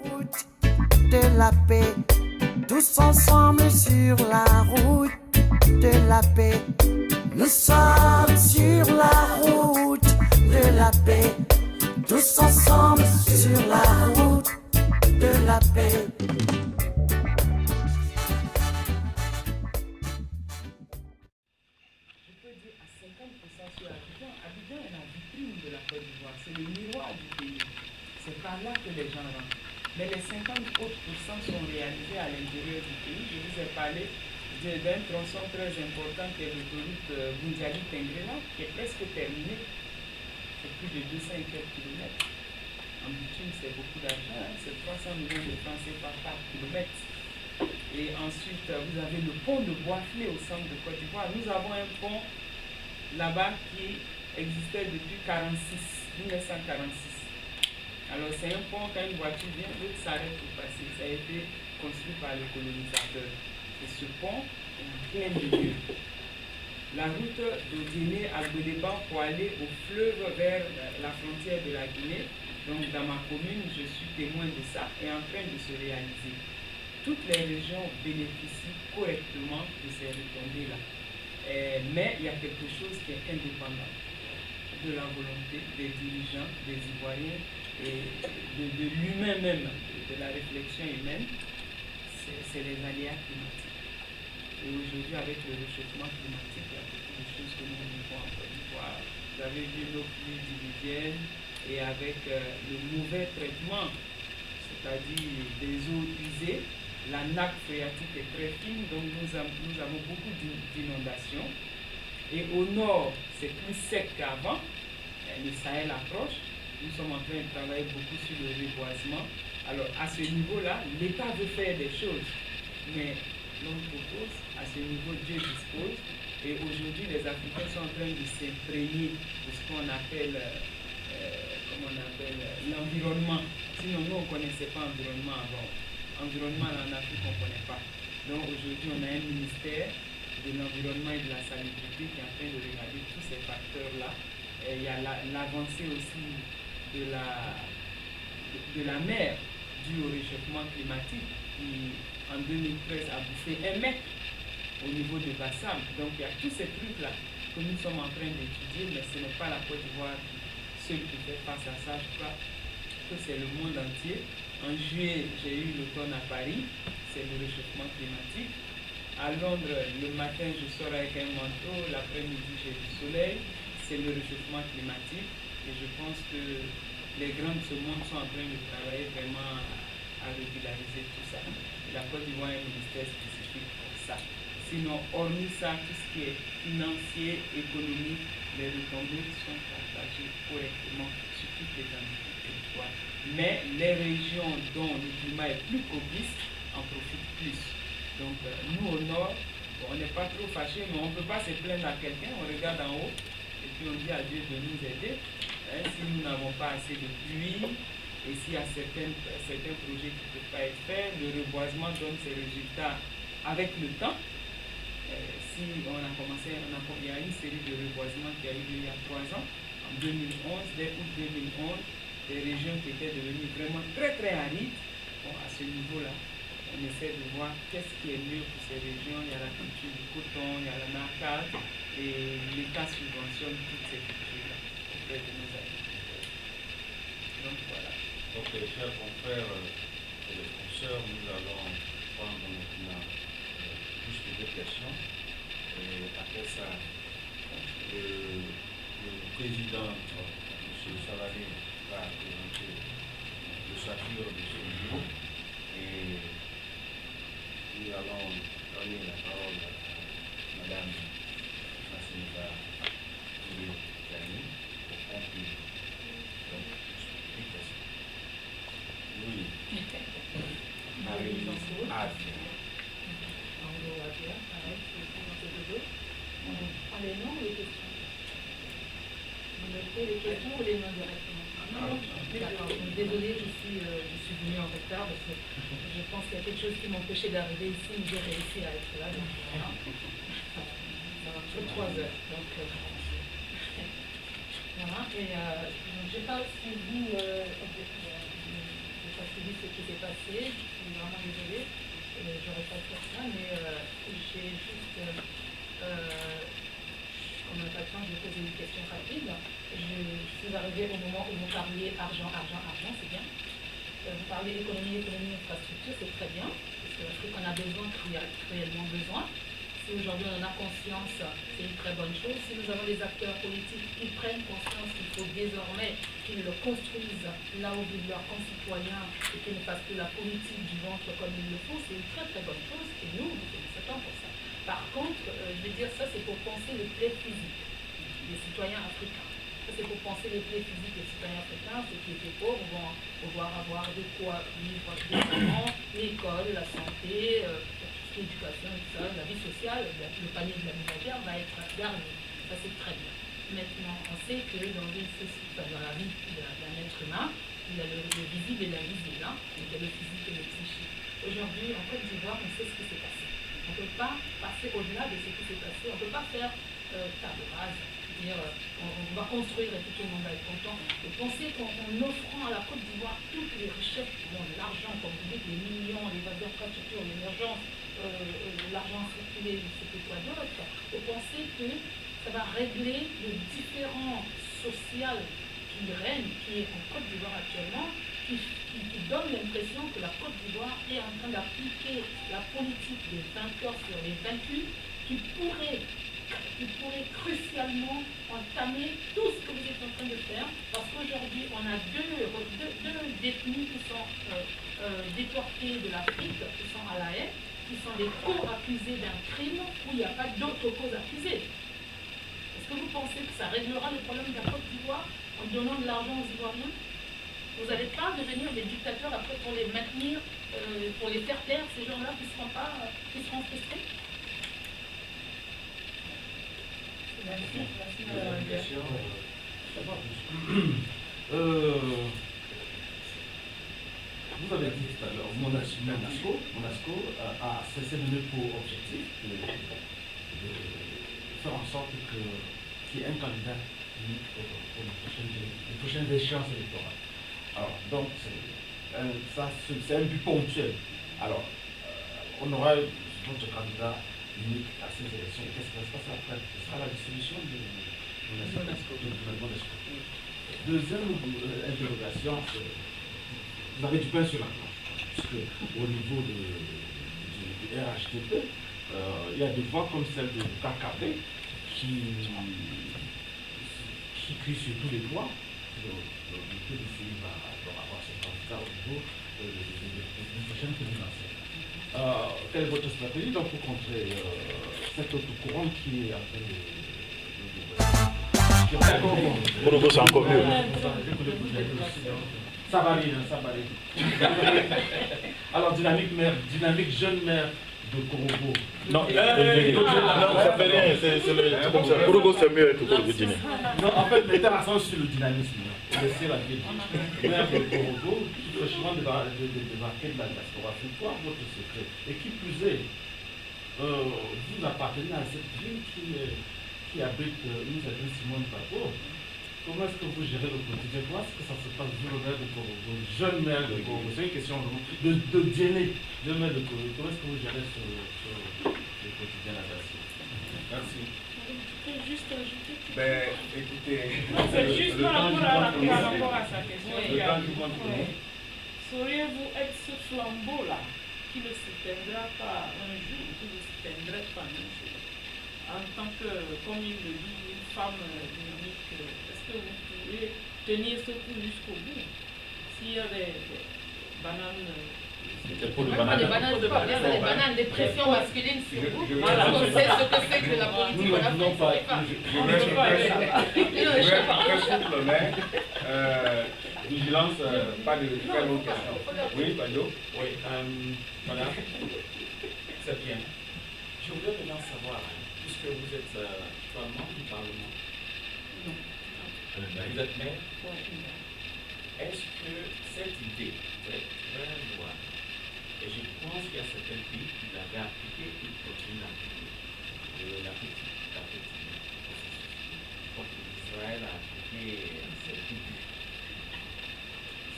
route de la paix, tous ensemble sur la route de la paix. Nous sommes sur la route de la paix, tous ensemble sur la route de la paix. Je peux dire à 50% sur Abidjan. Abidjan est la vitrine de la Côte d'Ivoire, c'est le miroir du pays. C'est par là que les gens rentrent. Mais les 50 autres pourcents sont réalisés à l'intérieur du pays. Je vous ai parlé d'un tronçon très important qui est l'autoroute Boundiali-Tengrela, qui est presque terminée. C'est plus de 200 et quelques kilomètres. En bitume, c'est beaucoup d'argent, hein. C'est 300 millions de francs CFA par kilomètre. Et ensuite, vous avez le pont de Boisflé au centre de Côte d'Ivoire. Nous avons un pont là-bas qui existait depuis 1946. Alors c'est un pont, quand une voiture vient, l'autre s'arrête pour passer. Ça a été construit par le colonisateur. Et ce pont est en plein milieu. La route de Guinée à Gbéléban pour aller au fleuve vers la frontière de la Guinée, donc dans ma commune, je suis témoin de ça, est en train de se réaliser. Toutes les régions bénéficient correctement de ces retombées-là. Mais il y a quelque chose qui est indépendant de la volonté des dirigeants, des Ivoiriens et de l'humain même, de la réflexion humaine, c'est les aléas climatiques. Et aujourd'hui, avec le réchauffement climatique, il y a beaucoup de choses que nous vivons en Côte d'Ivoire. Vous avez vu nos pluies diluviennes et avec le mauvais traitement, c'est-à-dire des eaux usées, la nappe phréatique est très fine, donc nous avons beaucoup d'inondations. Et au nord, c'est plus sec qu'avant, le Sahel approche. Nous sommes en train de travailler beaucoup sur le reboisement. Alors, à ce niveau-là, l'État veut faire des choses, mais l'on propose, à ce niveau, Dieu dispose. Et aujourd'hui, les Africains sont en train de s'imprégner de ce qu'on appelle, l'environnement. Sinon, nous, on ne connaissait pas l'environnement avant. Environnement en Afrique, on ne connaît pas. Donc aujourd'hui, on a un ministère de l'environnement et de la salubrité qui est en train de regarder tous ces facteurs-là. Il y a l'avancée aussi de la mer due au réchauffement climatique qui, en 2013, a bouffé 1 mètre au niveau de Bassam. Donc il y a tous ces trucs-là que nous sommes en train d'étudier, mais ce n'est pas la Côte d'Ivoire seule qui fait face à ça. Je crois que c'est le monde entier. En juillet, j'ai eu l'automne à Paris, c'est le réchauffement climatique. À Londres, le matin, je sors avec un manteau, l'après-midi, j'ai du soleil, c'est le réchauffement climatique. Et je pense que les grands de ce monde sont en train de travailler vraiment à régulariser tout ça. Et la Côte d'Ivoire a un ministère spécifique pour ça. Sinon, hormis ça, tout ce qui est financier, économique, les retombées sont partagées correctement sur toutes les entités. Mais les régions dont le climat est plus propice en profitent plus. Donc nous au nord, on n'est pas trop fâchés, mais on ne peut pas se plaindre à quelqu'un, on regarde en haut et puis on dit à Dieu de nous aider. Si nous n'avons pas assez de pluie et s'il y a certains projets qui ne peuvent pas être faits, le reboisement donne ses résultats avec le temps. Si on a commencé, il y a une série de reboisements qui a eu lieu il y a 3 ans, en 2011, dès août 2011, des régions qui étaient devenues vraiment très très arides. Bon, à ce niveau-là, on essaie de voir qu'est-ce qui est mieux pour ces régions. Il y a la culture du coton, il y a la narcade, et l'État subventionne toutes ces cultures-là auprès de nos agriculteurs. Donc voilà. Donc, chers confrères et consoeurs, nous allons prendre maintenant juste 2 questions. Et après ça, le président, M. Savary, va présenter le sature de ce niveau et nous allons donner la parole à Mme Massimba Touré-Jani pour conclure. Donc, une question. Oui. Marie Adrien. On les noms ou les questions? Vous notez les questions ou les noms directement? D'accord. Désolée, je suis venue en retard parce que je pense qu'il y a quelque chose qui m'empêchait d'arriver ici, mais j'ai réussi à être là. Donc voilà. Ça va faire 3 heures. Donc, voilà. Et je ne sais pas si vous, vu ce qui s'est passé, je suis vraiment désolée, j'aurais pas fait ça, mais j'ai juste, comme on n'a pas de temps, je vais poser une question rapide. Je suis arrivée au moment où vous parliez argent, c'est bien. Vous parlez économie, infrastructure, c'est très bien, parce que l'Afrique en a besoin, réellement besoin. Si aujourd'hui on en a conscience, c'est une très bonne chose. Si nous avons des acteurs politiques qui prennent conscience qu'il faut désormais qu'ils le construisent là où vivent leurs concitoyens et qu'ils ne fassent plus la politique du ventre comme ils le font, c'est une très très bonne chose et nous félicitons pour ça. Par contre, je veux dire, ça c'est pour penser les plaies physiques des citoyens africains. Ça c'est pour penser les plaies physiques des citoyens africains. Ceux qui étaient pauvres vont pouvoir avoir de quoi vivre décemment, l'école, la santé, l'éducation, la vie sociale, le panier de la ménagère va être garni. Ça c'est très bien. Maintenant, on sait que dans la vie d'un être humain, il y a le visible et l'invisible, hein, il y a le physique et le psychique. Aujourd'hui, en Côte d'Ivoire, on sait ce qui s'est passé. On ne peut pas passer au-delà de ce qui s'est passé. On ne peut pas faire table rase. On va construire et tout le monde va être content. Et penser qu'en offrant à la Côte d'Ivoire toutes les richesses du monde, l'argent, comme vous dites, les millions, les infrastructures, l'émergence, l'argent circulé, je ne sais plus quoi d'autre, et penser que ça va régler le différend social qui règne, qui est en Côte d'Ivoire actuellement, qui donne l'impression que la Côte d'Ivoire est en train d'appliquer la politique des vainqueurs sur les vaincus, qui pourrait crucialement entamer tout ce que vous êtes en train de faire, parce qu'aujourd'hui on a deux détenus qui sont déportés de l'Afrique, qui sont à La Haye, qui sont les co-accusés d'un crime où il n'y a pas d'autres causes accusées. Est-ce que vous pensez que ça réglera le problème de la Côte d'Ivoire en donnant de l'argent aux Ivoiriens? Vous n'allez pas devenir des dictateurs après pour les maintenir, pour les faire taire, ces gens-là qui seront frustrés? Merci. Vous avez dit tout à l'heure, Monasco a cessé de donner pour objectif de faire en sorte qu'il y ait un candidat unique pour les prochaines échéances électorales. Alors, donc, c'est un but ponctuel. Alors, on aura notre candidat unique à ces élections. Et qu'est-ce qui va se passer après? Ce sera la dissolution de Monasco. Deuxième interrogation, vous avez du pain sur la planche, puisque au niveau du RHDP, il y a des voix comme celle de KKB qui crie sur tous les toits. Le PDC va avoir ses candidats au niveau des prochaines présidentielles. Quelle est votre stratégie donc, pour contrer cet autre courant qui est en train de Korogo, c'est encore mieux. Ça varie. Alors, dynamique jeune maire de Korogo. Non, ça fait rien, c'est comme ça. Korogo, c'est mieux que Korogo Dîner. Non, en fait, mettez l'accent sur le dynamisme. Laissez la vie. Maire de Korogo, tout fraîchement débarqué de la diaspora. C'est quoi votre secret? Et qui plus est, vous appartenez à cette ville qui abrite une certaine Simone Papo. Comment est-ce que vous gérez le quotidien? Comment est-ce que ça se passe vous, le maire de Korogo, jeune maire de Korogo? C'est une question de dîner, jeune maire de Korogo. Comment est-ce que vous gérez ce quotidien là-dessus? Merci. Juste ajouter. Écoutez, C'est juste par rapport à sa question. Le temps qui compte pour nous. Sauriez-vous être ce flambeau-là qui ne s'éteindra pas un jour, qui ne s'éteindrait pas un jour? En tant que, comme il le dit, une femme dynamique, est-ce que vous pouvez tenir ce coup jusqu'au bout? S'il y a des bananes. C'est pour le Des banane. bananes, des pressions masculines sur vous. Voilà. On sait ce que c'est que la politique Nous en ne voulons Afrique, pas. on ne pas. Très souple, mais vigilance, pas de très longue question. Oui, Badio? Oui, voilà. C'est bien. Je voudrais maintenant savoir, puisque vous êtes membre du Parlement, vous êtes maire, est-ce que cette idée très loi, et je pense qu'il y a certains pays qui l'avaient appliquée et qui continuent à appliquer, la petite donc Israël a appliqué cette idée.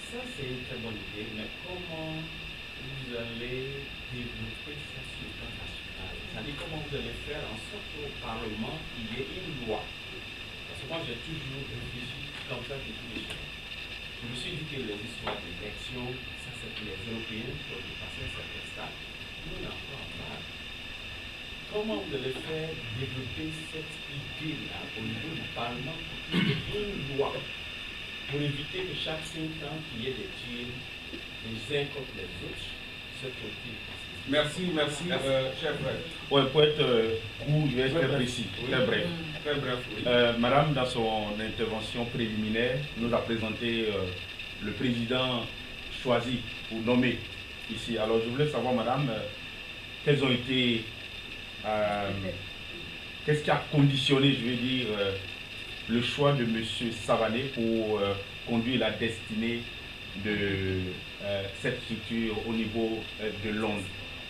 Ça, c'est une très bonne idée, mais comment allez développer ça sur le plan national? C'est-à-dire comment vous allez faire en sorte qu'au Parlement, il y ait une loi? Parce que moi, j'ai toujours réfléchi comme ça depuis les choses. Je me suis dit que les histoires d'élection, ça c'est pour les Européens qui ont dépassé un certain stade. Nous, on a encore en parle. Comment vous allez faire développer cette idée-là au niveau du Parlement pour qu'il y ait une loi pour éviter que chaque 5 ans, il y ait des tirs les uns contre les autres, ce côté. Merci, cher frère. Ouais, pour être court, je vais être très précis, très bref. Très bref, oui. Madame, dans son intervention préliminaire, nous a présenté le président choisi ou nommé ici. Alors, je voulais savoir, madame, quels ont été, qu'est-ce qui a conditionné, je veux dire, le choix de M. Savané pour conduire la destinée de cette structure au niveau de Londres?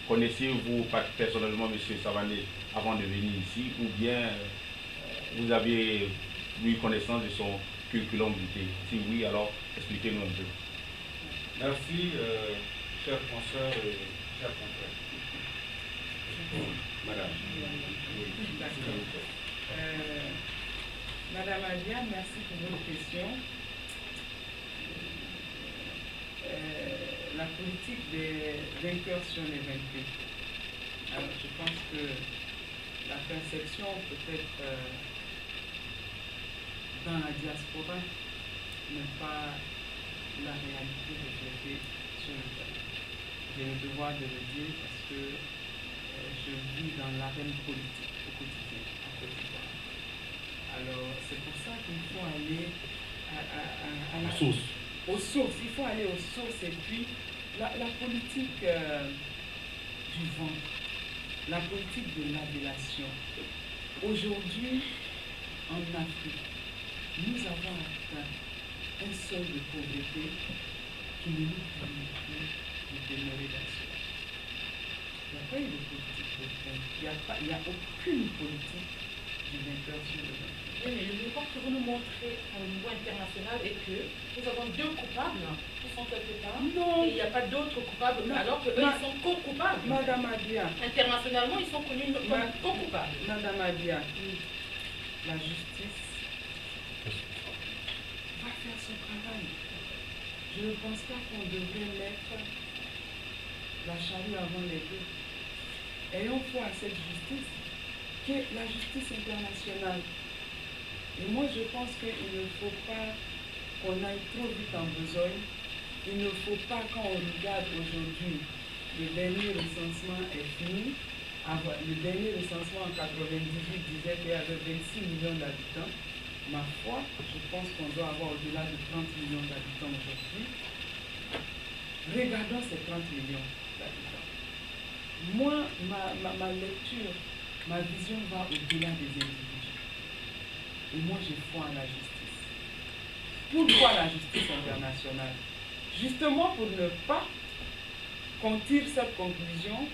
Connaissiez-vous personnellement M. Savané avant de venir ici, ou bien vous avez eu connaissance de son curriculum vitae? Si oui, alors expliquez-nous un peu. Merci, chers consoeurs et chers confrères. Madame. Madame Adia, merci pour votre question. La politique des vainqueurs sur les vaincus. Alors, je pense que la perception peut-être dans la diaspora n'est pas la réalité reflétée sur le terrain. J'ai le devoir de le dire parce que je vis dans l'arène politique au quotidien en Côte d'Ivoire. Alors, c'est pour ça qu'il faut aller à la source. Aux sources, il faut aller aux sources. Et puis, la politique du ventre, la politique de l'adulation. Aujourd'hui, en Afrique, nous avons atteint un seuil de pauvreté qui ne nous permet plus de demeurer dans ce. Il n'y a pas eu de politique de vainqueur. Il n'y a aucune politique du vainqueur sur le vainqueur. Oui, mais le devoir que vous nous montrez au niveau international est que nous avons 2 coupables qui sont quelque part. Non. Et il n'y a pas d'autres coupables, Non. alors qu'eux, ils sont co-coupables. Madame Adia. Internationalement, ils sont connus comme co-coupables. Madame Adia, la justice va faire son travail. Je ne pense pas qu'on devrait mettre la charrue avant les bœufs. Ayons foi à cette justice, qui est la justice internationale. Et moi, je pense qu'il ne faut pas qu'on aille trop vite en besogne. Il ne faut pas, quand on regarde aujourd'hui, le dernier recensement est fini. Le dernier recensement en 98 disait qu'il y avait 26 millions d'habitants. Ma foi, je pense qu'on doit avoir au-delà de 30 millions d'habitants aujourd'hui. Regardons ces 30 millions d'habitants. Moi, ma lecture, ma vision va au-delà des individus. Et moi, j'ai foi en la justice. Pourquoi la justice internationale? Justement pour ne pas qu'on tire cette conclusion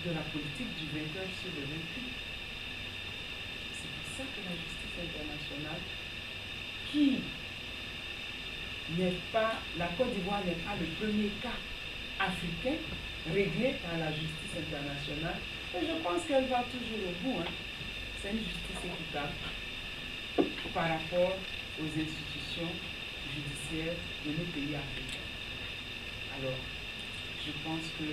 de la politique du vainqueur sur le vaincu. C'est pour ça que la justice internationale, qui n'est pas, la Côte d'Ivoire n'est pas le premier cas africain réglé par la justice internationale, et je pense qu'elle va toujours au bout. C'est une justice équitable par rapport aux institutions judiciaires de nos pays africains. Alors, je pense que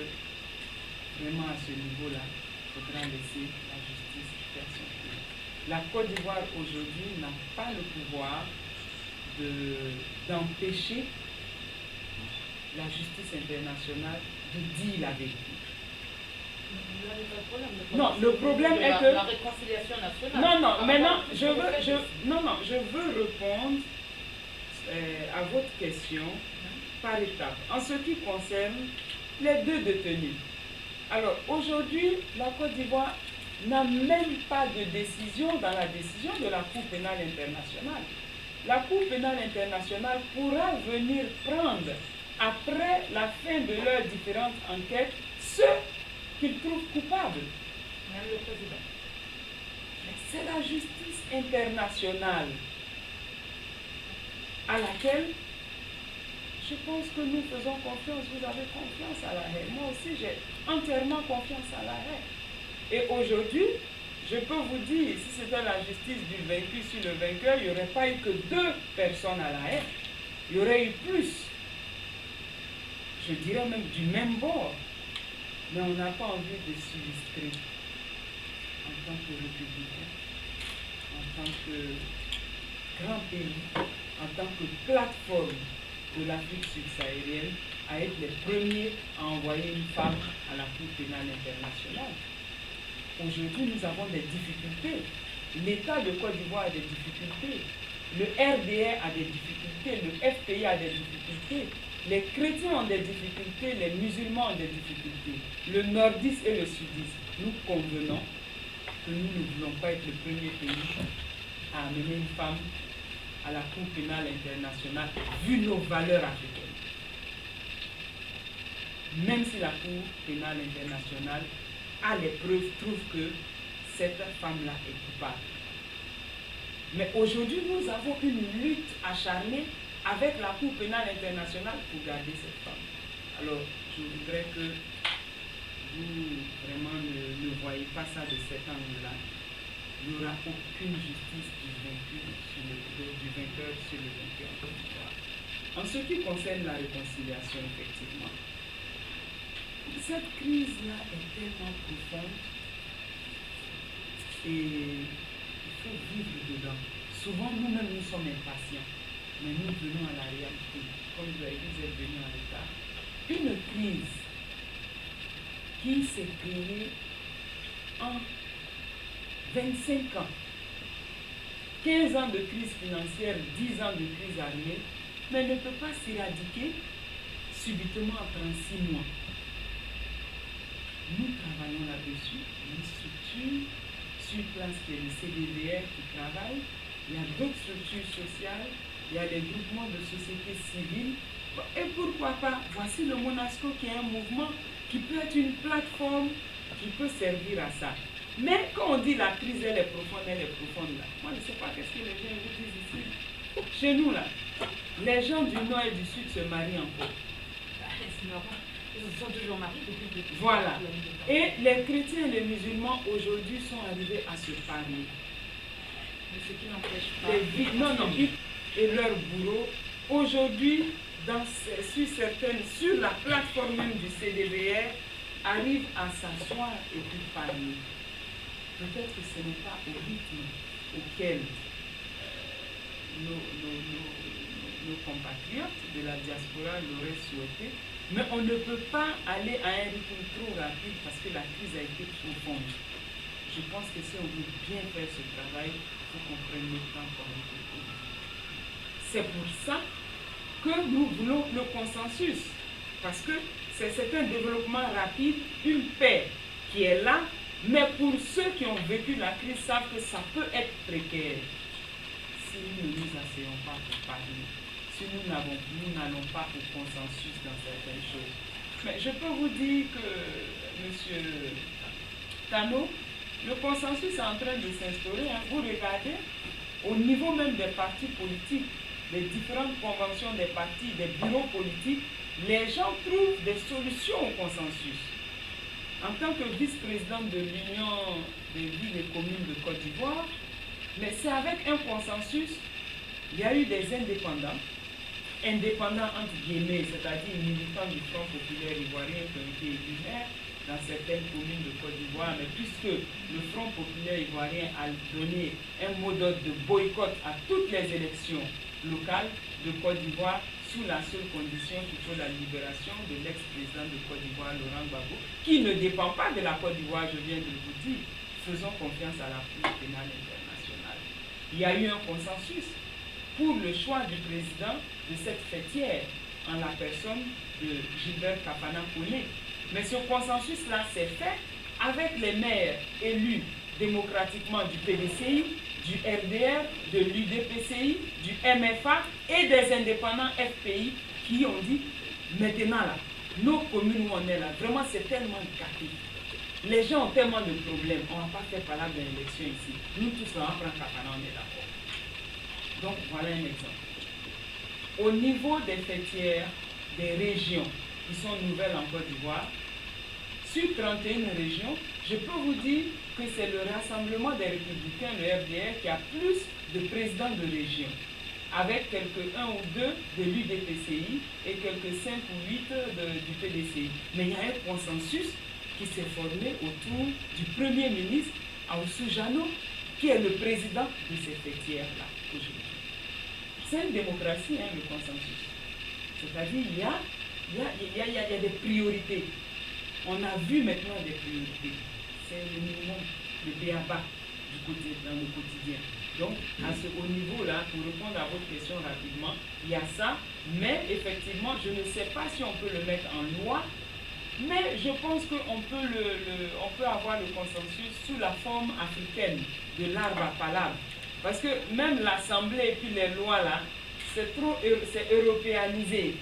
vraiment à ce niveau-là, il faudra laisser la justice faire son travail. La Côte d'Ivoire aujourd'hui n'a pas le pouvoir d'empêcher la justice internationale de dire la vérité. Non, le problème est que la réconciliation nationale. Non, maintenant, je veux répondre à votre question par étapes. En ce qui concerne les 2 détenus. Alors, aujourd'hui, la Côte d'Ivoire n'a même pas de décision dans la décision de la Cour pénale internationale. La Cour pénale internationale pourra venir prendre, après la fin de leurs différentes enquêtes, ceux qu'ils trouvent coupables. Même le président. C'est la justice internationale à laquelle je pense que nous faisons confiance, vous avez confiance à la haie. Moi aussi, j'ai entièrement confiance à la haie. Et aujourd'hui, je peux vous dire, si c'était la justice du vaincu sur le vainqueur, il n'y aurait pas eu que 2 personnes à la haie. Il y aurait eu plus. Je dirais même du même bord. Mais on n'a pas envie de s'illustrer en tant que républicain, en tant que grand pays, en tant que plateforme de l'Afrique subsaharienne, à être les premiers à envoyer une femme à la Cour pénale internationale. Aujourd'hui, nous avons des difficultés. L'État de Côte d'Ivoire a des difficultés. Le RDR a des difficultés. Le FPI a des difficultés. Les chrétiens ont des difficultés. Les musulmans ont des difficultés. Le nordiste et le sudiste. Nous convenons que nous ne voulons pas être le premier pays à amener une femme à la Cour pénale internationale, vu nos valeurs africaines. Même si la Cour pénale internationale a les preuves, trouve que cette femme-là est coupable. Mais aujourd'hui, nous avons une lutte acharnée avec la Cour pénale internationale pour garder cette femme. Alors, je voudrais que vous vraiment ne voyez pas ça de cet angle-là. Il n'y aura aucune justice du vainqueur sur le vainqueur. En ce qui concerne la réconciliation, effectivement, cette crise-là est tellement profonde et il faut vivre dedans. Souvent, nous-mêmes, nous sommes impatients, mais nous venons à la réalité. Comme vous avez dit, vous êtes venus en retard. Une crise qui s'est créée en 25 ans, 15 ans de crise financière, 10 ans de crise armée, mais ne peut pas s'éradiquer subitement en 36 mois. Nous travaillons là-dessus, une structure sur place qui est le CDVR qui travaille, il y a d'autres structures sociales, il y a des groupements de société civile, et pourquoi pas, voici le Monasco qui est un mouvement qui peut être une plateforme qui peut servir à ça. Mais quand on dit la crise, elle est profonde là. Moi, je ne sais pas qu'est-ce que les gens vous disent ici. Chez nous, là, les gens du nord et du sud se marient encore. C'est normal. Ils sont toujours mariés depuis le début. Voilà. Et les chrétiens et les musulmans, aujourd'hui, sont arrivés à se parler. Mais ce qui n'empêche pas... Non. Et leurs bourreaux, aujourd'hui, sur la plateforme même du CDVR, arrivent à s'asseoir et puis parler. Peut-être que ce n'est pas au rythme auquel nos compatriotes de la diaspora l'auraient souhaité, mais on ne peut pas aller à un rythme trop rapide parce que la crise a été profonde. Je pense que si on veut bien faire ce travail, il faut qu'on prenne le temps pour le faire. C'est pour ça que nous voulons le consensus, parce que c'est un développement rapide, une paix qui est là, mais pour ceux qui ont vécu la crise savent que ça peut être précaire. Si nous ne nous asseyons pas pour parler, si nous n'allons pas au consensus dans certaines choses. Mais je peux vous dire que, M. Tano, le consensus est en train de s'instaurer. Vous regardez, au niveau même des partis politiques, des différentes conventions des partis, des bureaux politiques, les gens trouvent des solutions au consensus. En tant que vice-présidente de l'Union des villes et communes de Côte d'Ivoire, mais c'est avec un consensus, il y a eu des indépendants entre guillemets, c'est-à-dire militants du Front populaire ivoirien qui ont été élus maires dans certaines communes de Côte d'Ivoire, mais puisque le Front populaire ivoirien a donné un mot d'ordre de boycott à toutes les élections locales de Côte d'Ivoire, sous la seule condition qu'il faut la libération de l'ex-président de Côte d'Ivoire, Laurent Gbagbo, qui ne dépend pas de la Côte d'Ivoire, je viens de vous dire. Faisons confiance à la Cour pénale internationale. Il y a eu un consensus pour le choix du président de cette fêtière, en la personne de Gilbert Kapana Koné. Mais ce consensus-là s'est fait avec les maires élus démocratiquement du PDCI, du RDR, de l'UDPCI, du MFA et des indépendants FPI qui ont dit, maintenant là, nos communes où on est là, vraiment c'est tellement gâté. Les gens ont tellement de problèmes, on ne va pas faire par là de l'élection ici. Nous tous, on va prendre Kapana, on est d'accord. Donc voilà un exemple. au niveau des fêtières des régions qui sont nouvelles en Côte d'Ivoire, sur 31 régions, je peux vous dire que c'est le Rassemblement des Républicains, le RDR, qui a plus de présidents de région, avec quelques 1 ou 2 de l'UDPCI et quelques 5 ou 8 du PDCI. Mais il y a un consensus qui s'est formé autour du Premier ministre, Aoussou Jano, qui est le président de ces fêtières-là aujourd'hui. C'est une démocratie, hein, le consensus. C'est-à-dire qu'il y a des priorités. On a vu maintenant des priorités. C'est le minimum, le b.a.-ba dans le quotidien. Donc, au niveau-là, pour répondre à votre question rapidement, il y a ça, mais effectivement, je ne sais pas si on peut le mettre en loi, mais je pense qu'on peut, on peut avoir le consensus sous la forme africaine de l'arbre à palabre. Parce que même l'Assemblée et puis les lois là, c'est européanisé.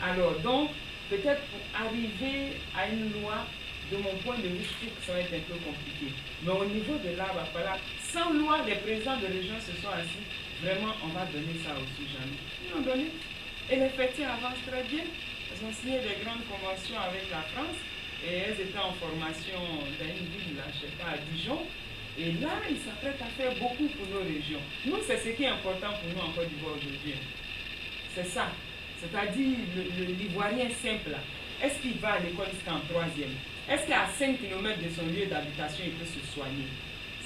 Alors donc, peut-être pour arriver à une loi, de mon point de vue, je trouve que ça va être un peu compliqué. Mais au niveau de l'arbre à palabre, sans loi, les présidents de région se sont assis. Vraiment, on va donner ça au Sous-Jano. Ils l'ont donné. Et les fêtiers avancent très bien. Elles ont signé des grandes conventions avec la France. Et elles étaient en formation dans une ville, là, je ne sais pas, à Dijon. Et là, ils s'apprêtent à faire beaucoup pour nos régions. Nous, c'est ce qui est important pour nous en Côte d'Ivoire aujourd'hui. C'est ça. C'est-à-dire l'Ivoirien simple. Est-ce qu'il va à l'école jusqu'en 3e? Est-ce qu'à 5 km de son lieu d'habitation, il peut se soigner?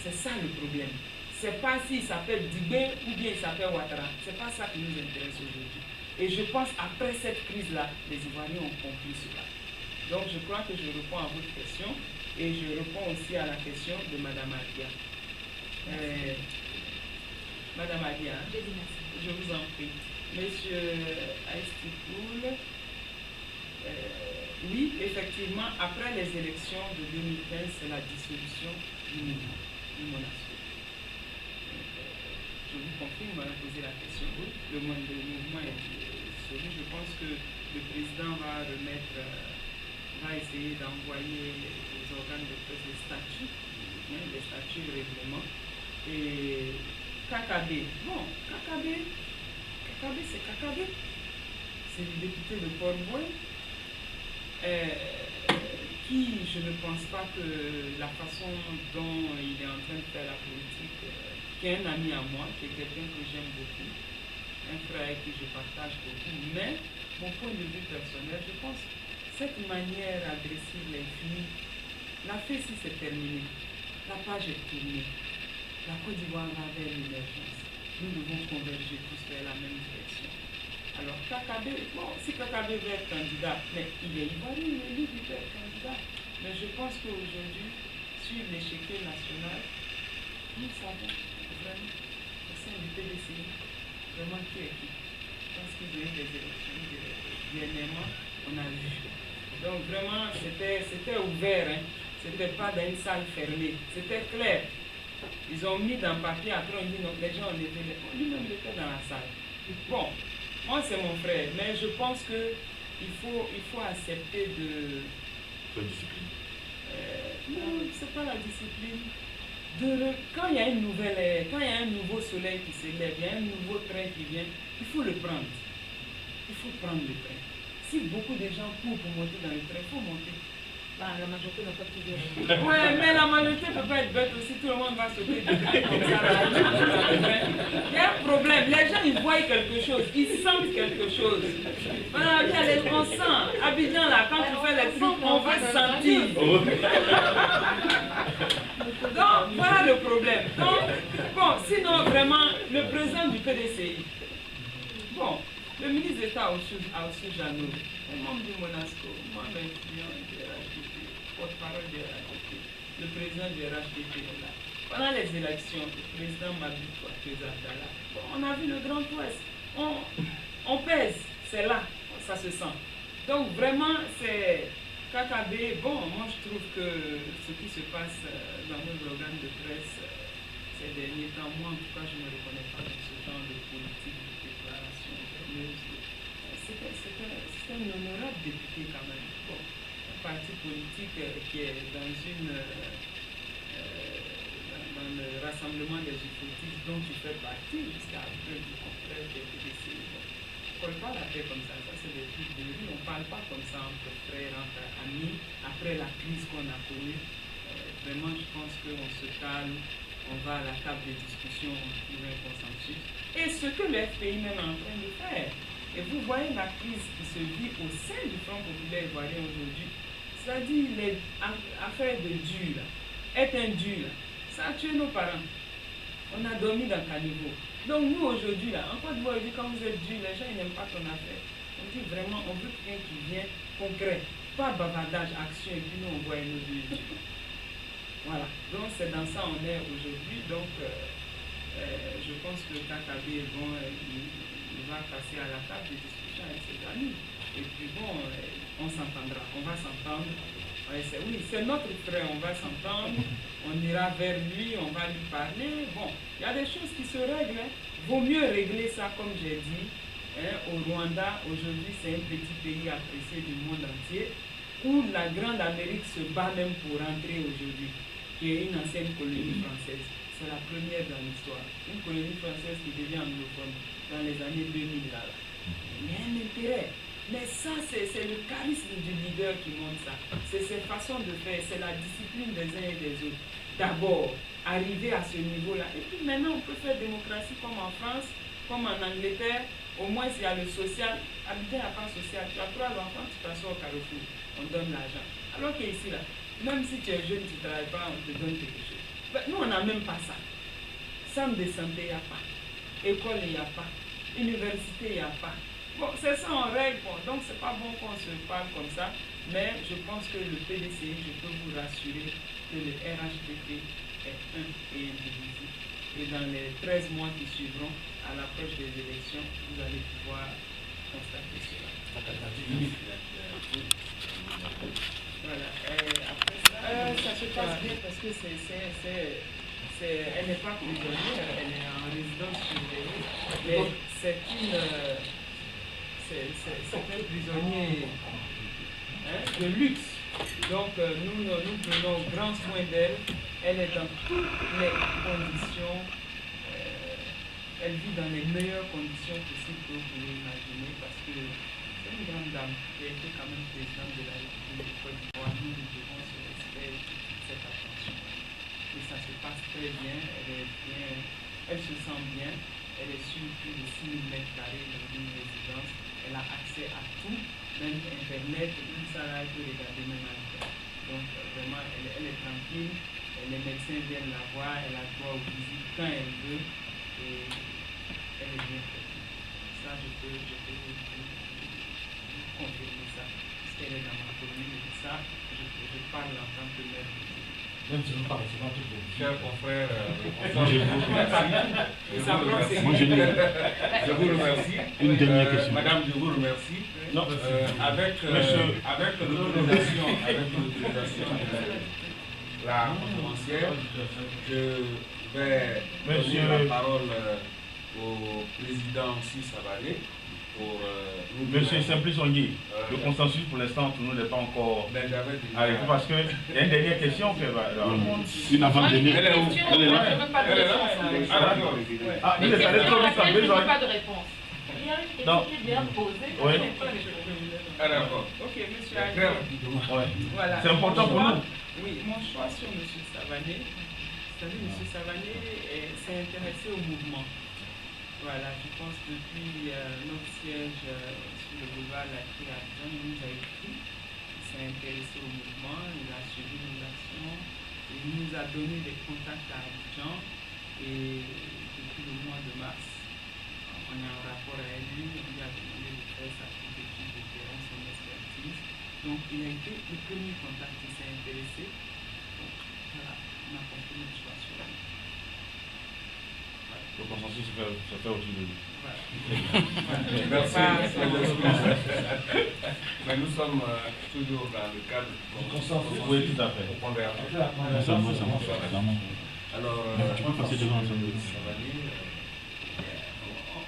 C'est ça le problème. C'est pas s'il s'appelle Dibé ou bien il s'appelle Ouattara. C'est pas ça qui nous intéresse aujourd'hui. Et je pense après cette crise-là, les Ivoiriens ont compris cela. Donc je crois que je réponds à votre question et je réponds aussi à la question de Mme Adia. Mme Adia, je vous en prie. Monsieur Aïstipoul, oui, effectivement, après les élections de 2015, c'est la dissolution du mouvement, du Monasco. Je vous confirme, on m'a posé la question. Le mouvement est dissolu. Je pense que le président va essayer d'envoyer aux organes de presse des statuts, de règlement. Et Kakabe, bon, Kakabe c'est Kakabe. C'est le député de Port-Boué. Qui, je ne pense pas que la façon dont il est en train de faire la politique, qui est un ami à moi, qui est quelqu'un que j'aime beaucoup, un frère avec qui je partage beaucoup, mais mon point de vue personnel, je pense que cette manière agressive, l'infini, la fait si c'est terminé, la page est tournée, la Côte d'Ivoire va vers l'émergence, nous devons converger tous vers la même direction. Alors, Kakabe, bon, si Kakabe veut être candidat, mais il est ivoirien, il est libre de être candidat. Mais je pense qu'aujourd'hui, sur l'échiquier national, nous savons vraiment, au sein du PDCI, vraiment qui est qui. Je pense qu'ils ont eu des élections dernièrement, on a vu. Donc vraiment, c'était ouvert, hein. C'était pas dans une salle fermée, c'était clair. Ils ont mis dans le papier, après on dit non, les gens ont levé les... Lui-même était dans la salle. Bon. Moi, c'est mon frère, mais je pense qu'il faut accepter de... La discipline. Non, c'est pas la discipline. Quand il y a une nouvelle ère, quand il y a un nouveau soleil qui s'élève, il y a un nouveau train qui vient, il faut le prendre. Il faut prendre le train. Si beaucoup de gens courent pour monter dans le train, il faut monter. La majorité n'a pas toujours. Oui, mais la majorité ne peut pas être bête aussi, tout le monde va sauter du train comme ça. Il y a un problème, les gens ils voient quelque chose, ils sentent quelque chose. Voilà, on sent. Abidjan là, quand tu fais les trucs, on va sentir. Donc, voilà le problème. Donc, bon, sinon vraiment, le président du PDCI, bon, le ministre d'État Aoussou Jano, un membre du Monasco, moi-même, porte-parole du RHDP, le président du RHDP est là. Pendant les élections, le président Mabiko Abdallah, on a vu le Grand Ouest, on pèse, c'est là, ça se sent. Donc vraiment, c'est Kakabe, bon, moi je trouve que ce qui se passe dans nos organes de presse ces derniers temps, moi en tout cas, je ne me reconnais pas dans ce genre de politique, de déclaration. C'est un honorable député quand même. Bon, un parti politique qui est dans le rassemblement des effectifs dont tu fais partie jusqu'à la preuve du contraire qui a été décidé. colle pas la paix comme ça c'est des trucs de vie, on ne parle pas comme ça entre frères, entre amis, après la crise qu'on a connue. Vraiment, je pense qu'on se calme, on va à la table des discussions, on trouve un consensus. Et ce que le FPI même est en train de faire. Et vous voyez la crise qui se vit au sein du Front populaire ivoirien aujourd'hui, c'est-à-dire les affaires de Dieu, là, être un Dieu, là, ça a tué nos parents. On a dormi dans le caniveau. Donc nous aujourd'hui, là, en Côte d'Ivoire, quand vous êtes Dieu, les gens ils n'aiment pas ton affaire. On dit vraiment, on veut quelqu'un qui vient concret, pas bavardage, action, et puis nous on voit nos Dieu. Voilà, donc c'est dans ça on est aujourd'hui. Donc je pense que KKB, bon, il va passer à la table de discussion avec ses amis. Et puis bon, on s'entendra, on va s'entendre. Oui, c'est notre frère, on va s'entendre, on ira vers lui, on va lui parler. Bon, il y a des choses qui se règlent. Hein. Vaut mieux régler ça, comme j'ai dit. Hein, au Rwanda, aujourd'hui, c'est un petit pays apprécié du monde entier, où la Grande Amérique se bat même pour rentrer aujourd'hui, qui est une ancienne colonie française. C'est la première dans l'histoire. Une colonie française qui devient anglophone dans les années 2000. Là. Il y a un intérêt. Mais ça, c'est le charisme du leader qui montre ça. C'est ses façons de faire, c'est la discipline des uns et des autres. D'abord, arriver à ce niveau-là. Et puis maintenant, on peut faire démocratie comme en France, comme en Angleterre. Au moins, il y a le social. Abidjan n'a pas social. Tu as 3 enfants, tu t'assois au Carrefour. On donne l'argent. Alors qu'ici, là, même si tu es jeune, tu ne travailles pas, on te donne quelque chose. Mais nous, on n'a même pas ça. Centre de santé, il n'y a pas. École, il n'y a pas. Université, il n'y a pas. Bon, c'est ça en règle, bon, donc c'est pas bon qu'on se parle comme ça, mais je pense que le PDCI, je peux vous rassurer que le RHDP est un et indivisible. Et dans les 13 mois qui suivront, à l'approche des élections, vous allez pouvoir constater cela. Voilà, après ça se passe bien parce que elle n'est pas prisonnière, elle est en résidence surveillée, mais c'est un prisonnier de luxe. Donc nous prenons grand soin d'elle. Elle est dans toutes les conditions. Elle vit dans les meilleures conditions possibles que vous pouvez imaginer parce que c'est une grande dame qui a été quand même présidente de la République de Côte d'Ivoire. Nous lui devons ce respect et cette attention. Et ça se passe très bien. Elle se sent bien. Elle est sur plus de 6 000 mètres carrés dans une résidence. Elle a accès à tout, même Internet, tout ça là, elle peut regarder même à l'école. Donc vraiment, elle est tranquille, les médecins viennent la voir, elle a droit aux visites quand elle veut, et elle est bien faite. Ça, je peux vous confirmer ça, parce qu'elle est dans ma commune, et ça, je parle en tant que maire. Même si vous parlez souvent tout le monde. Chers confrères, Moi, je vous remercie. Moi, je vous remercie. Une dernière question. Madame, je vous remercie. Non, avec l'autorisation de la conférencière, je vais donner la parole au président Savané pour Monsieur Simplice Ongui, le consensus pour l'instant pour nous n'est pas encore arrêté parce qu'il y a une dernière question qu'elle va. Une avant-dernière. Elle est où? Elle est là. Je ne veux pas de réponse. Ah, il est allé trop vite, ça Je ne veut veux pas de réponse. Il y a une question qui est bien posée. Oui. Ah d'accord. Ok, monsieur Très Agnew. rapidement. Voilà. C'est important pour nous. Oui, mon choix sur M. Savané, c'est-à-dire M. Savané s'est intéressé au mouvement. Voilà, je pense depuis notre siège sur le boulevard Lacré à Abidjan, il nous a écrit, il s'est intéressé au mouvement, il a suivi nos actions, il nous a donné des contacts à Abidjan et depuis le mois de mars, on a un rapport à lui, on lui a demandé de faire sa petite étude de terrain, son expertise. Donc il a été le premier contact qui s'est intéressé. Donc voilà, on a compris notre choix sur lui. Le consensus se fait autour de lui. Merci. Mais nous sommes toujours dans le cadre du consensus. Oui, tout à fait. Alors, tu peux passer devant ensemble.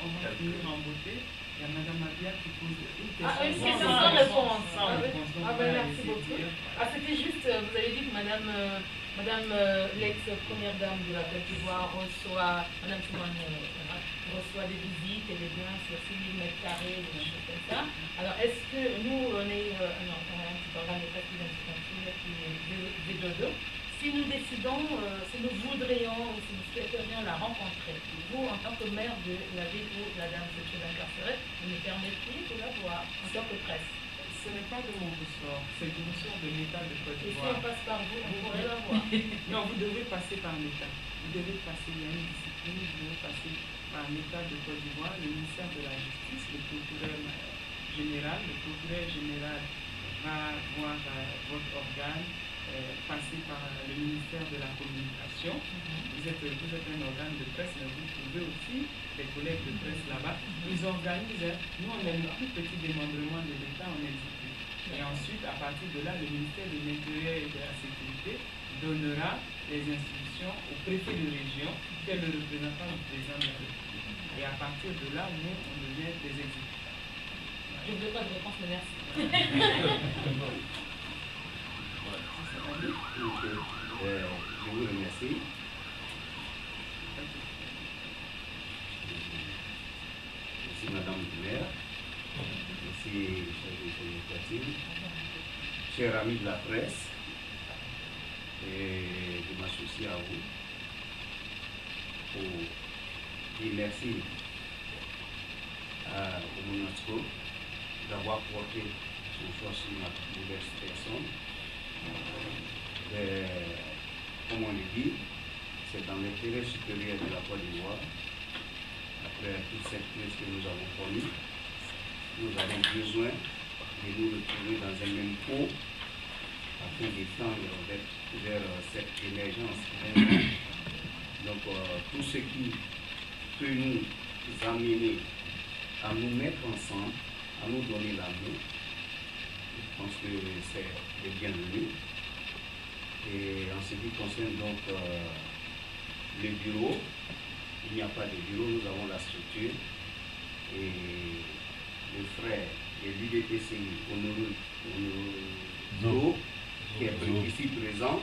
On va finir en beauté. Il y a Mme Abia qui pose une question. Ah oui, c'est sans réponse. Sans réponse. Donc, ben, merci beaucoup. Ah, c'était juste, vous avez dit que Madame l'ex-première dame de la Côte d'Ivoire reçoit, Madame Simone, reçoit des visites et des biens sur 6 000 mètres carrés, des choses comme ça. Alors, est-ce que nous, on est un petit organe de presse qui est V2. Si nous décidons, si nous voudrions ou si nous souhaiterions la rencontrer, vous, en tant que maire de la ville où la dame se trouve incarcérée, vous nous permettriez de la voir en tant que presse? Ce n'est pas de mon ressort, c'est du ressort de l'État de Côte Et si d'Ivoire. on passe par vous, on pourrait la voir. Non, vous devez passer par l'État. Vous devez passer, il y a une discipline, vous devez passer par l'État de Côte d'Ivoire, le ministère de la Justice, le procureur général. Le procureur général va voir votre organe, passer par le ministère de la Communication. Vous êtes un organe de presse, mais vous trouvez aussi des collègues de presse là-bas. Ils organisent, nous on est le plus petit démembrement de l'État, on exécute. Et ensuite, à partir de là, le ministère de l'Intérieur et de la Sécurité donnera les instructions au préfet de région, qui est le représentant du président de la République. Et à partir de là, nous, on devient des exécutants. Je ne veux pas de réponse, mais merci. Je vous remercie. Merci Madame le maire. Merci chers initiatives, chers amis de la presse, et je m'associe à vous pour dire merci au MONUSCO d'avoir porté son choix sur ma modeste personne. Comme on le dit, c'est dans l'intérêt supérieur de la Côte d'Ivoire. Après toute cette crise que nous avons connue, nous avons besoin de nous retrouver dans un même pot afin d'étendre vers cette émergence. Donc, tout ce qui peut nous amener à nous mettre ensemble, à nous donner la main, je pense que c'est le bienvenu. Et en ce qui concerne donc le bureau, il n'y a pas de bureau, nous avons la structure. Et le frère de l'UDPCI, Honoré qui est ici présent,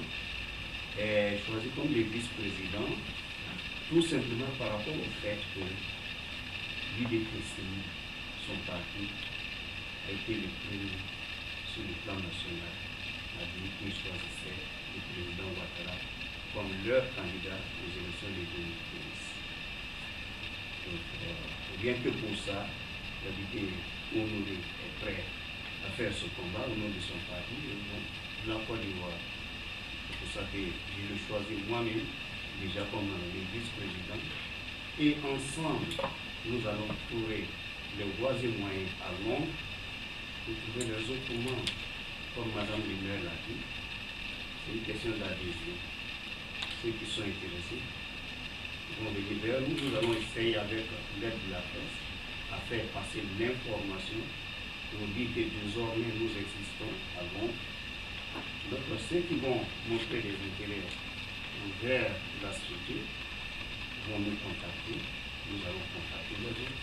est choisi comme le vice-président, tout simplement par rapport au fait que l'UDPCI, son parti, a été le premier sur le plan national, a dit qu'ils choisissaient le président Ouattara comme leur candidat aux élections de 2015. Donc, bien que pour ça, l'habité Honoré est prêt à faire ce combat au nom de son parti et au nom de la Côte d'Ivoire. C'est pour ça que je le choisis moi-même, déjà comme le vice-président. Et ensemble, nous allons trouver les voies et moyens à Londres pour trouver les autres membres, comme Madame le maire l'a dit. C'est une question d'adhésion. Ceux qui sont intéressés vont venir vers nous. Nous allons essayer avec l'aide de la presse à faire passer l'information pour dire que désormais nous existons à Londres. Donc ceux qui vont montrer des intérêts envers la structure vont nous contacter. Nous allons contacter les autres.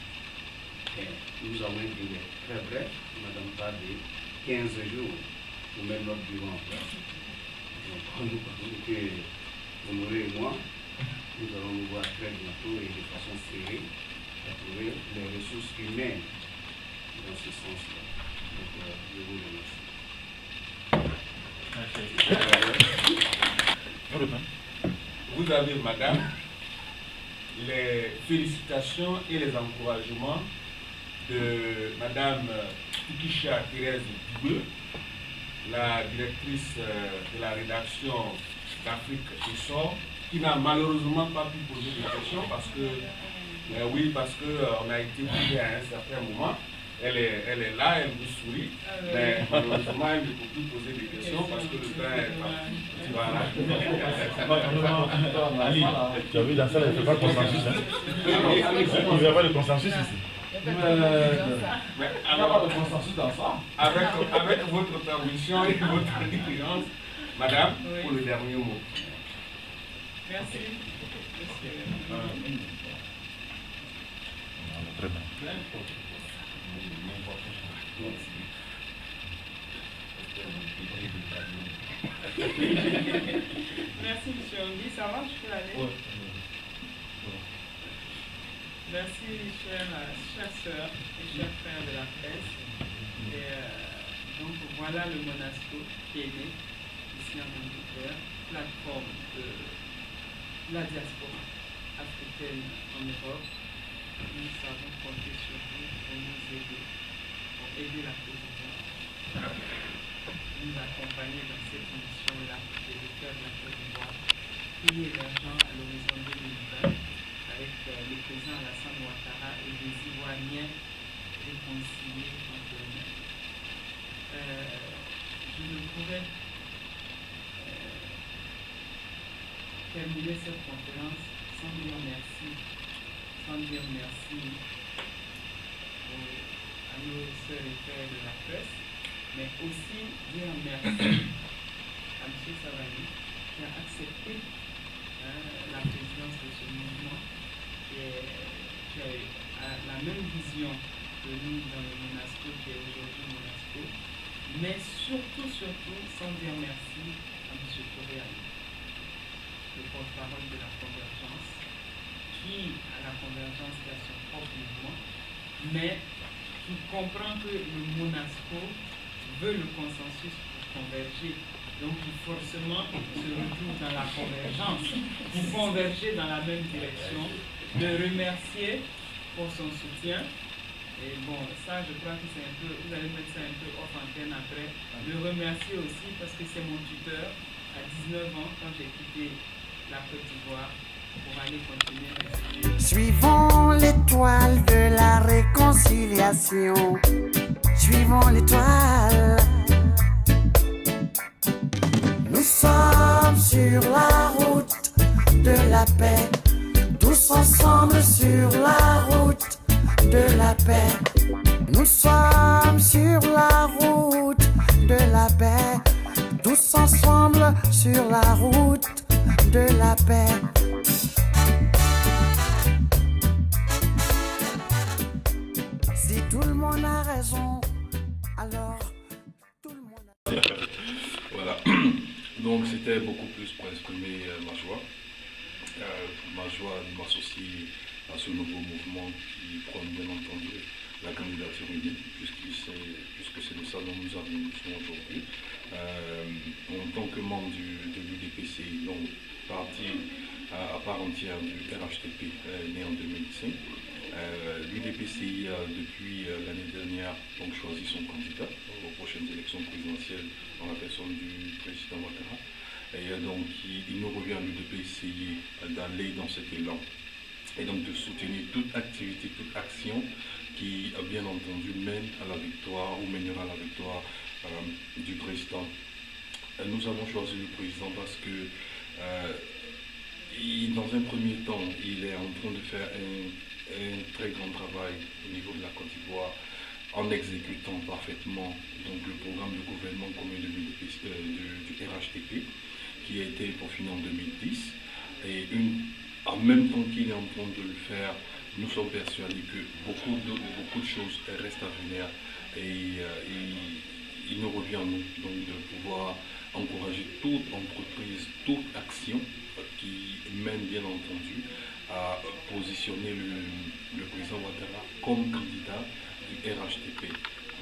Et nous avons un délai très bref, Madame parle de 15 jours pour mettre notre bureau en place. Donc nous parlons que Honoré et moi, nous allons nous voir très bientôt et de façon serrée à trouver les ressources humaines dans ce sens-là. Donc je vous remercie. Vous avez, madame, les félicitations et les encouragements de madame Tikisha Thérèse Dubeux, la directrice de la rédaction d'Afrique Essor, qui n'a malheureusement pas pu poser des questions parce que, oui, parce qu'on a été coupé à un certain moment. Elle est là, elle vous sourit, mais malheureusement, elle ne peut plus poser des questions parce que le temps est parti. Voilà. Ali, tu as vu dans ça, elle ne fait pas de consensus. Hein? Il n'y a pas de consensus ici. Mais il n'y a pas de consensus dans ça. Avec votre permission et votre intelligence, madame, pour le dernier mot. Merci. Très bien. Merci, M. Andy. Ça va, je peux aller? Merci, chers sœurs et chers frères de la presse. Et, donc, voilà le Monasco qui est né ici en Angleterre, plateforme de la diaspora africaine en Europe. Nous savons compter sur vous pour nous aider, pour aider la Côte d'Ivoire, nous accompagner dans cette mission-là, qui est le cœur de la Côte d'Ivoire, qui est l'argent à l'horizon 2020, avec le président Alassane Ouattara et les Ivoiriens réconciliés entre eux-mêmes. Je ne pourrais terminer cette conférence sans dire merci à nos sœurs et frères de la presse, mais aussi dire merci à M. Savani qui a accepté la présidence de ce mouvement, qui a la même vision que nous dans le Monasco, qui est aujourd'hui Monasco, mais surtout, sans dire merci à M. Toréani, le porte-parole de la Convergence, qui a la Convergence qui a son propre mouvement, mais qui comprend que le Monasco veut le consensus pour converger. Donc, il forcément se retrouve dans la convergence, pour converger dans la même direction, de remercier pour son soutien. Et bon, ça, je crois que c'est un peu, vous allez mettre ça un peu off antenne après. Le remercier aussi parce que c'est mon tuteur à 19 ans quand j'ai quitté la Côte d'Ivoire pour aller continuer. Suivons l'étoile de la réconciliation. Suivons l'étoile. Nous sommes sur la route de la paix. Tous ensemble sur la route de la paix. Nous sommes sur la route de la paix. Tous ensemble sur la route de la paix. Si tout le monde a raison, alors tout le monde a raison. Voilà, donc c'était beaucoup plus pour exprimer ma joie de m'associer à ce nouveau mouvement qui prône bien entendu la candidature unie, puisque c'est de ça dont nous avons besoin aujourd'hui. En tant que membre de l'UDPCI, donc parti à part entière du RHTP, né en 2005, l'UDPCI a depuis l'année dernière donc, choisi son candidat aux prochaines élections présidentielles en la personne du président Ouattara. Et donc il nous revient à l'UDPCI d'aller dans cet élan et donc de soutenir toute activité, toute action qui bien entendu mène à la victoire ou mènera à la victoire du président. Nous avons choisi le président parce que dans un premier temps, il est en train de faire un très grand travail au niveau de la Côte d'Ivoire en exécutant parfaitement donc, le programme de gouvernement commun du RHTP qui a été peaufiné en 2010. Et en même temps qu'il est en train de le faire, nous sommes persuadés que beaucoup de choses restent à venir et il nous revient à nous donc, de pouvoir encourager toute entreprise, toute action qui mène bien entendu à positionner le président Ouattara comme candidat du RHTP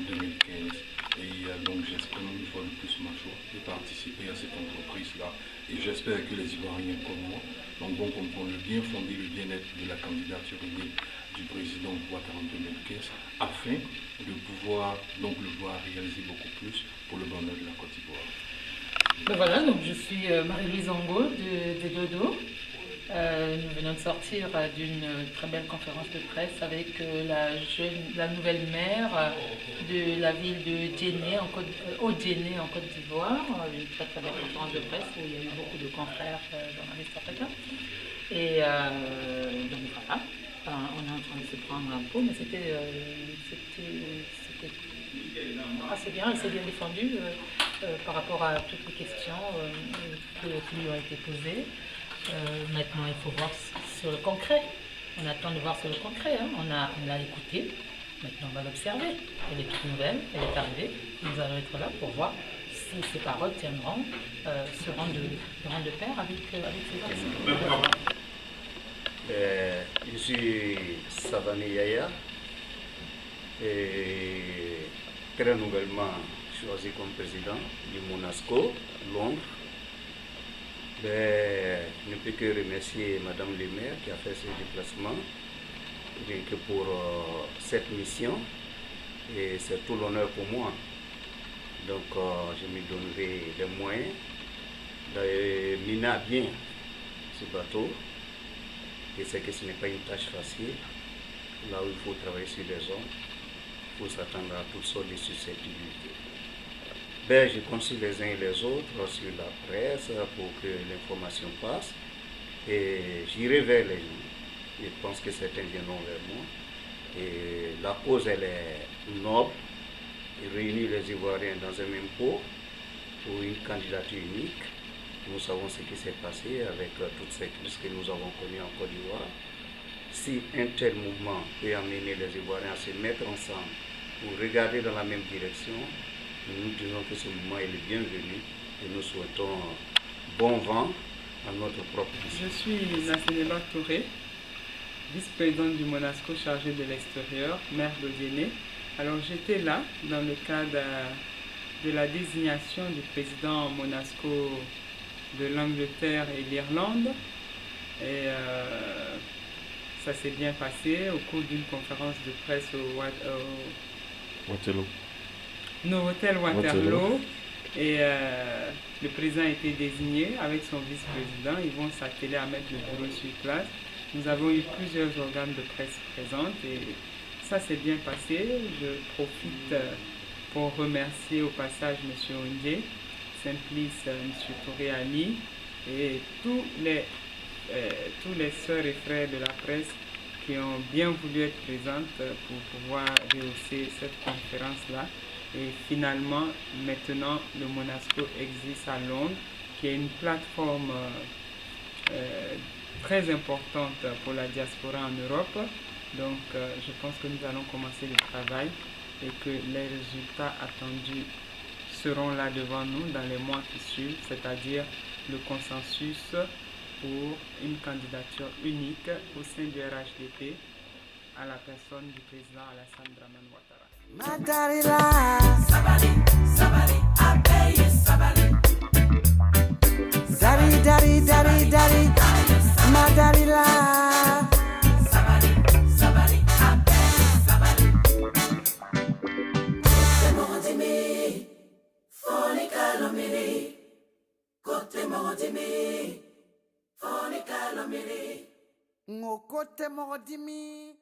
en 2015. Et donc j'exprime une fois de plus ma joie de participer à cette entreprise-là. Et j'espère que les Ivoiriens comme moi vont comprendre le bien fondé, le bien-être de la candidature unie du président Ouattara en 2015 afin de pouvoir donc le voir réaliser beaucoup plus pour le bonheur de la Côte d'Ivoire. Ben voilà, donc je suis Marie-Louise Angot de Dodo. Nous venons de sortir d'une très belle conférence de presse avec la nouvelle maire de la ville de Djenné, en Côte d'Ivoire. Une très très belle conférence de presse où il y a eu beaucoup de confrères journalistes africains. Et donc voilà, on est en train de se prendre un pot, mais c'était assez bien, il s'est bien défendu par rapport à toutes les questions qui lui ont été posées. Maintenant, il faut voir sur le concret. On attend de voir sur le concret. Hein. On l'a écouté. Maintenant, on va l'observer. Elle est toute nouvelle, elle est arrivée. Nous allons être là pour voir ces paroles tiendront, seront de pair avec ces actions. Je suis Savané Yaya, et très nouvellement choisi comme président du Monasco, Londres. Je ne peux que remercier Madame le maire qui a fait ce déplacement rien que pour cette mission, et c'est tout l'honneur pour moi. Donc je me donnerai les moyens de mener à bien ce bateau. Je sais que ce n'est pas une tâche facile, là où il faut travailler sur les hommes, il faut s'attendre à toutes sortes de susceptibilités. Je compte sur les uns et les autres, sur la presse, pour que l'information passe, et j'irai vers les gens. Je pense que certains viendront vers moi. Et la cause, elle est noble, et réunir les Ivoiriens dans un même pot pour une candidature unique. Nous savons ce qui s'est passé avec toutes ces crises que nous avons connues en Côte d'Ivoire. Si un tel mouvement peut amener les Ivoiriens à se mettre ensemble pour regarder dans la même direction, nous disons que ce mouvement est le bienvenu et nous souhaitons bon vent à notre propre mission. Je suis Nasseneba Touré, vice-présidente du Monasco chargée de l'extérieur, maire d'Odiéné. Alors j'étais là dans le cadre de la désignation du président Monasco de l'Angleterre et l'Irlande. Et ça s'est bien passé au cours d'une conférence de presse au Hôtel Waterloo. Et le président a été désigné avec son vice-président. Ils vont s'atteler à mettre le bureau sur place. Nous avons eu plusieurs organes de presse présents et ça s'est bien passé. Je profite pour remercier au passage M. Ondé, Simplice, M. Touré Ali et tous les sœurs et frères de la presse qui ont bien voulu être présentes pour pouvoir rehausser cette conférence-là. Et finalement, maintenant, le Monasco existe à Londres, qui est une plateforme très importante pour la diaspora en Europe. Donc, je pense que nous allons commencer le travail et que les résultats attendus seront là devant nous dans les mois qui suivent, c'est-à-dire le consensus pour une candidature unique au sein du RHDP à la personne du président Alassane Dramane Ouattara. Madarila, sabali, sabali, abeye sabali. Dari, dari, dari, dari, Madarila. Sabali, sabali, abeye sabali. Kote morodimi, foni kalomiri. Kote morodimi, foni kalomiri. Ngokote morodimi.